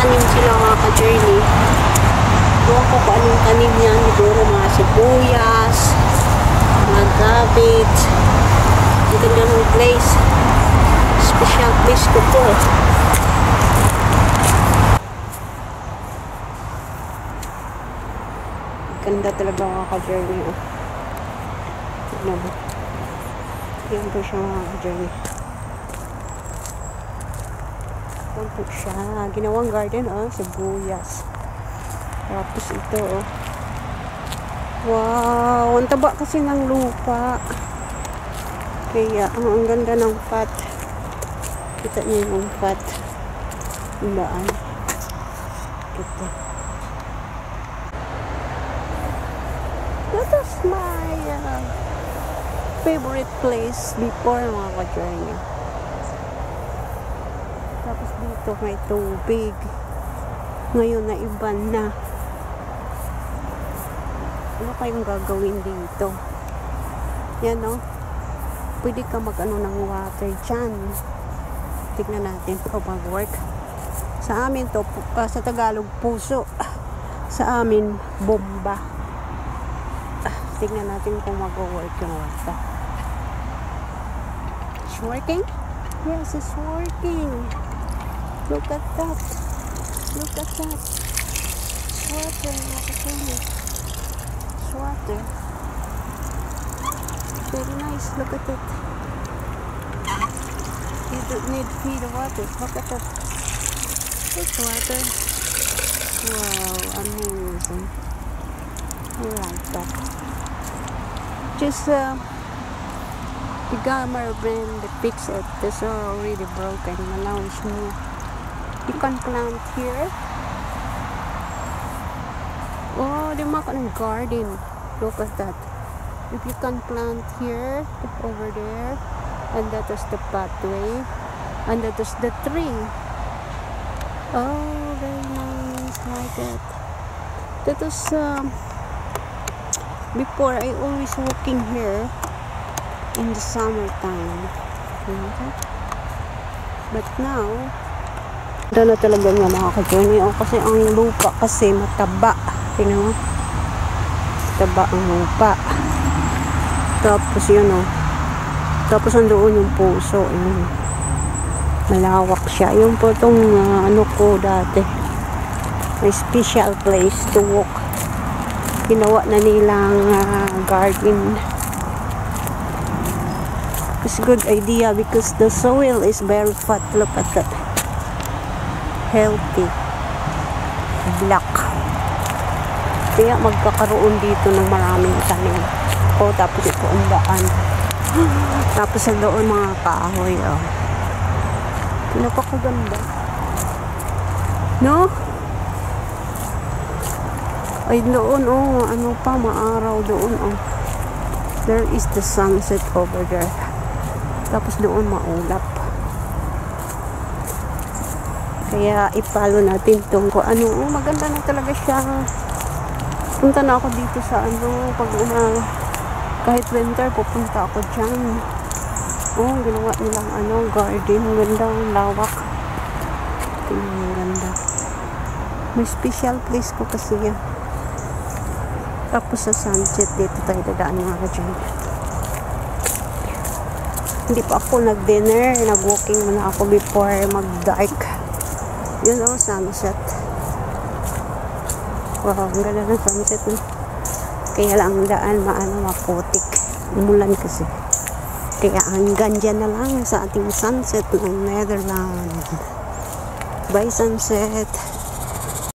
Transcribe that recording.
nagtatanim sila mga ka-journey. Doon ko kung anong tanim yan. Siguro mga sibuyas, mga cabbage. Ang ganda ng place. Special place ko to. Ganda talaga mga ka-journey. Tignan mo. Yan po siya mga ka-journey. Yan po siya. Ginawang garden, sibuyas. Tapos ito, wow, ang taba kasi ng lupa. Kaya, ang ganda ng pot. Kita niyo yung pot. Yung daan. Ito. That is my favorite place before mga ka-journey. Tapos dito may tubig. Ngayon na iba na. Ano kayong gagawin dito? Yan pwede ka mag-ano ng water dyan. Tignan natin kung mag-work. Sa amin to, sa Tagalog, puso. Sa amin, bomba. Tignan natin kung mag-work yung water. It's working? Yes, it's working. Look at that. Look at that. It's water. It's water. Very nice. Look at it. You don't need to feed the water. Look at that. It's water. Wow, amazing. I like that. Just the gamma brand, they fix it. It's already broken. Now it's new. You can plant here. Oh, they make a garden. Look at that. If you can plant here, over there, and that is the pathway, and that is the tree. Oh, very nice, like it. That is before I always walking here in the summertime. Okay? But now, na talaga nga mga ka-journey. Kasi ang lupa kasi mataba. Tingnan mo. Mataba ang lupa. Tapos yun Tapos andoon yung puso. Yun. Malawak siya. Yung po itong ano ko dati. May special place to walk. Ginawa na nilang garden. It's a good idea because the soil is very fat. Look at that. Healthy. Black. Kaya magkakaroon dito ng maraming tanim. Tapos ito ang daan. Tapos doon mga kahoy. Napakaganda. No? Ay doon ano pa, maaraw doon There is the sunset over there. Tapos doon maulap. Kaya i-follow natin itong kung ano. Maganda na talaga siya. Punta na ako dito sa pag kahit winter pupunta ako dyan. Ginawa nilang garden. Ganda, lawak. Tingnan, ganda. May special place ko kasi yan. Tapos sa sunset dito tayo dadaan mga ka-dyan. Hindi pa ako nag-dinner. Nag-walking muna ako before mag-dark. Yun sunset. Wow, ang ganda ng sunset. Kaya lang ang daan maputik. Umulan kasi. Kaya hanggang dyan na lang sa ating sunset ng Netherlands. Bye sunset.